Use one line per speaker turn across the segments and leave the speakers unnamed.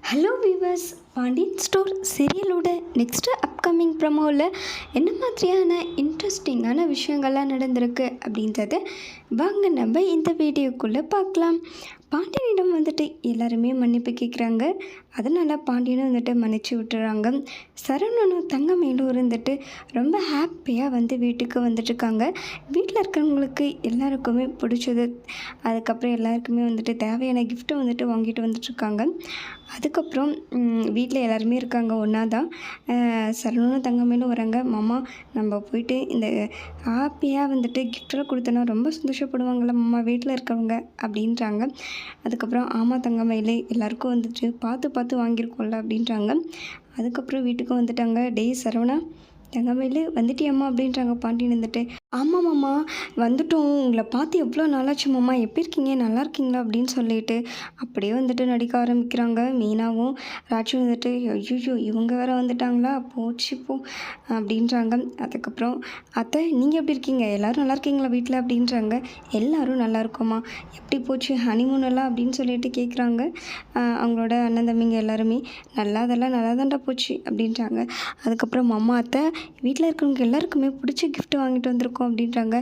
Hello viewers, Pandian store சீரியலோட next upcoming ப்ரமோவில் என்ன மாதிரியான இன்ட்ரெஸ்டிங்கான விஷயங்கள்லாம் நடந்திருக்கு அப்படின்றத வாங்க நம்ம இந்த வீடியோக்குள்ளே பார்க்கலாம். பாண்டியனிடம் வந்துட்டு எல்லாருமே மன்னிப்பு கேட்குறாங்க. அதனால் பாண்டியனும் வந்துட்டு மன்னிச்சு விட்டுறாங்க. சரவணனும் தங்கமயிலும் இருந்துட்டு ரொம்ப ஹாப்பியாக வந்து வீட்டுக்கு வந்துட்டுருக்காங்க. வீட்டில் இருக்கிறவங்களுக்கு எல்லாருக்குமே பிடிச்சது, அதுக்கப்புறம் எல்லாருக்குமே வந்துட்டு தேவையான கிஃப்ட்டை வந்துட்டு வாங்கிட்டு வந்துட்டுருக்காங்க. அதுக்கப்புறம் வீட்டில் எல்லாருமே இருக்காங்க, ஒன்றா தான். சரவணனும் தங்கமயிலும் வராங்க. மாமா, நம்ம போயிட்டு இந்த ஹாப்பியாக வந்துட்டு கிஃப்டெல்லாம் கொடுத்தோன்னா ரொம்ப சந்தோஷப்படுவாங்கள்ல மாமா வீட்டில் இருக்கவங்க அப்படின்றாங்க. அதுக்கப்புறம் ஆமாம் தங்கமயிலே, எல்லாருக்கும் வந்துட்டு பார்த்து பார்த்து வாங்கியிருக்கோம்ல அப்படின்றாங்க. அதுக்கப்புறம் வீட்டுக்கு வந்துட்டாங்க. டேய் சரவணா, தங்கமயிலே வந்துட்டியம்மா அப்படின்றாங்க பாண்டியன் வந்துட்டு. ஆமாம் மாமா, வந்துட்டோம். உங்களை பார்த்து எவ்வளோ நாளாச்சு மாமா, எப்படி இருக்கீங்க, நல்லா இருக்கீங்களா அப்படின்னு சொல்லிட்டு அப்படியே வந்துட்டு நடிக்க ஆரம்பிக்கிறாங்க. மீனாவும் ராஜும் வந்துட்டு ஐயோ இவங்க வேற வந்துட்டாங்களா, போச்சு போ அப்படின்றாங்க. அதுக்கப்புறம் அத்தை நீங்கள் எப்படி இருக்கீங்க, எல்லோரும் நல்லா இருக்கீங்களா வீட்டில் அப்படின்றாங்க. எல்லோரும் நல்லா இருக்கோமா, எப்படி போச்சு ஹனிமூன் எல்லாம் அப்படின்னு சொல்லிட்டு கேட்குறாங்க. அவங்களோட அண்ணன் தம்பிங்க எல்லாருமே அதெல்லாம் நல்லா தாண்டா போச்சு அப்படின்றாங்க. அதுக்கப்புறம் மாமா, அத்தை வீட்டில் இருக்கிறவங்க எல்லாருக்குமே பிடிச்ச கிஃப்ட் வாங்கிட்டு வந்திருக்கோம் அப்படின்றாங்க.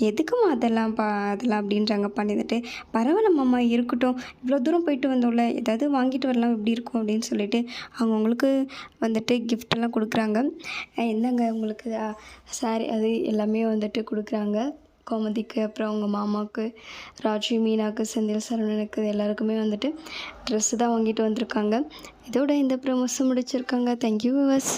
எதுக்குமா அதெல்லாம் அதெல்லாம் அப்படின்றாங்க பண்ணிட்டு. பரவாயில்ல மாமா இருக்கட்டும், இவ்வளோ தூரம் போயிட்டு வந்தோம்ல, ஏதாவது வாங்கிட்டு வரலாம் எப்படி இருக்கும் அப்படின்னு சொல்லிட்டு அவங்கவுங்களுக்கு வந்துட்டு கிஃப்டெல்லாம் கொடுக்குறாங்க. என்னங்க உங்களுக்கு சாரி அது எல்லாமே வந்துட்டு கொடுக்குறாங்க. கோமதிக்கு, அப்புறம் அவங்க மாமாவுக்கு, ராஜு, மீனாவுக்கு, செந்தில், சரவணனுக்கு எல்லாருக்குமே வந்துட்டு ட்ரெஸ்ஸு தான் வாங்கிட்டு வந்திருக்காங்க. இதோட இந்த ப்ரோமோஸும் முடிச்சிருக்காங்க. Thank you viewers.